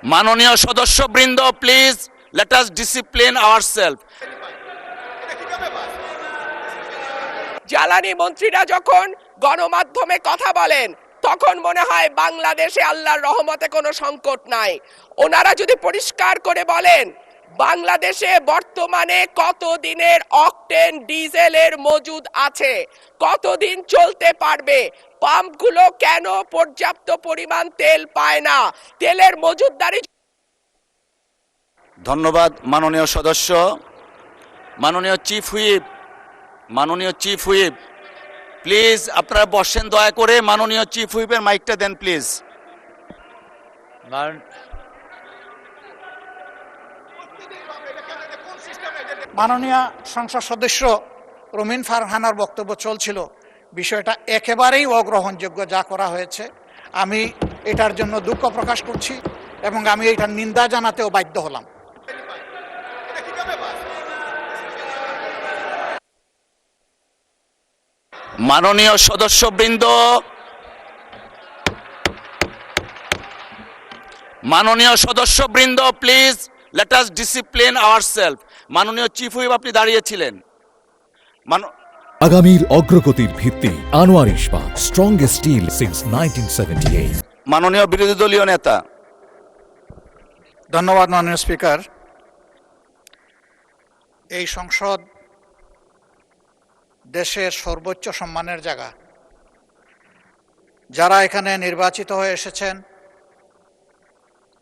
মাননীয় সদস্যবৃন্দ, please let us discipline ourself. জ্বালানি মন্ত্রীরা যখন গণমাধ্যমে কথা বলেন তখন মনে হয় বাংলাদেশে আল্লাহর রহমতে কোনো সংকট নাই। ওনারা যদি পরিষ্কার করে বলেন বাংলাদেশে বর্তমানে কত দিনের অকটেন ডিজেলের মজুদ আছে, কতদিন চলতে পারবে, পাম্পগুলো কেন পর্যাপ্ত পরিমাণ তেল পায় না, তেলের মজুদদারি। ধন্যবাদ মাননীয় সদস্য। মাননীয় চিফ হুইপ প্লিজ আপনারা বসেন দয়া করে। মাননীয় চিফ হুইপের মাইকটা দেন প্লিজ। মাননীয় সংসদ সদস্য রুমিন ফারহানার বক্তব্য চলছিল, বিষয়টা একেবারেই অগ্রহণযোগ্য যা করা হয়েছে। আমি এটার জন্য দুঃখ প্রকাশ করছি এবং আমি এটার নিন্দা জানাতেও বাধ্য হলাম। মাননীয় সদস্যবৃন্দ, please let us discipline ourself. মাননীয় চিফ হুইপ আপনি দাঁড়িয়েছিলেন। আগামীর অগ্রগতির ভিত্তি আনোয়ার ইস্পাত, স্ট্রংগেস্ট স্টিল সিন্স 1978। মাননীয় বিরোধী দলীয় নেতা। ধন্যবাদ মাননীয় স্পিকার। এই সংসদ দেশের সর্বোচ্চ সম্মানের জায়গা। যারা এখানে নির্বাচিত হয়ে এসেছেন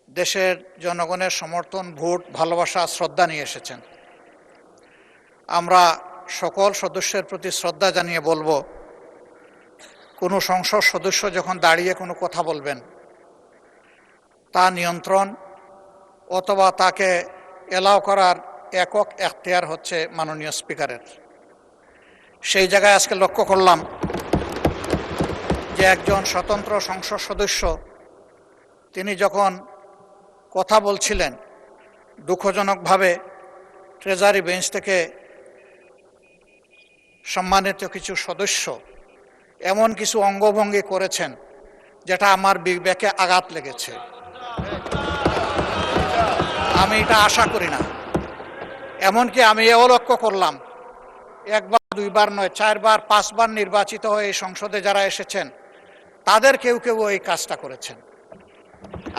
দেশের জনগণের সমর্থন, ভোট, ভালোবাসা, শ্রদ্ধা নিয়ে এসেছেন। আমরা সকল সদস্যের প্রতি শ্রদ্ধা জানিয়ে বলবো, কোনো সংসদ সদস্য যখন দাঁড়িয়ে কোনো কথা বলবেন তা নিয়ন্ত্রণ অথবা তাকে এলাও করার একক এখতিয়ার হচ্ছে মাননীয় স্পিকারের। সেই জায়গায় আজকে লক্ষ্য করলাম যে একজন স্বতন্ত্র সংসদ সদস্য তিনি যখন কথা বলছিলেন দুঃখজনকভাবে ট্রেজারি বেঞ্চ থেকে সম্মানিত কিছু সদস্য এমন কিছু অঙ্গভঙ্গি করেছেন যেটা আমার বিবেকে আঘাত লেগেছে। আমি এটা আশা করি না। এমনকি আমি এও লক্ষ্য করলাম একবার দুইবার নয়, 4 বার 5 বার নির্বাচিত হয়ে এই সংসদে যারা এসেছেন তাদের কেউ কেউ এই কাজটা করেছেন।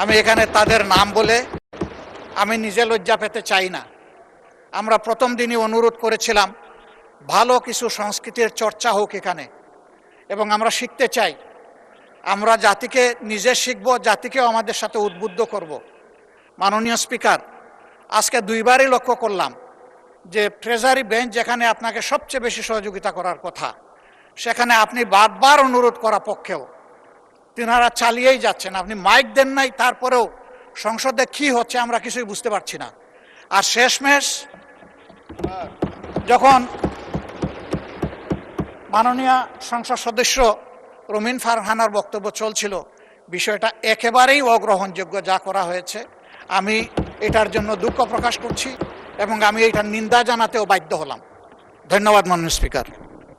আমি এখানে তাদের নাম বলে আমি নিজে লজ্জা পেতে চাই না। আমরা প্রথম দিনই অনুরোধ করেছিলাম ভালো কিছু সংস্কৃতির চর্চা হোক এখানে, এবং আমরা শিখতে চাই। আমরা জাতিকে নিজে শিখব, জাতিকেও আমাদের সাথে উদ্বুদ্ধ করব। মাননীয় স্পিকার, আজকে 2 বারই লক্ষ্য করলাম যে ট্রেজারি বেঞ্চ যেখানে আপনাকে সবচেয়ে বেশি সহযোগিতা করার কথা, সেখানে আপনি বারবার অনুরোধ করা পক্ষেও তিনারা চালিয়েই যাচ্ছেন। আপনি মাইক দেন নাই, তারপরেও সংসদে কি হচ্ছে আমরা কিছুই বুঝতে পারছি না। আর শেষমেশ যখন মাননীয় সংসদ সদস্য রুমিন ফারহানার বক্তব্য চলছিল, বিষয়টা একেবারেই অগ্রহণযোগ্য যা করা হয়েছে। আমি এটার জন্য দুঃখ প্রকাশ করছি এবং আমি এটার নিন্দা জানাতেও বাধ্য হলাম। ধন্যবাদ মাননীয় স্পিকার।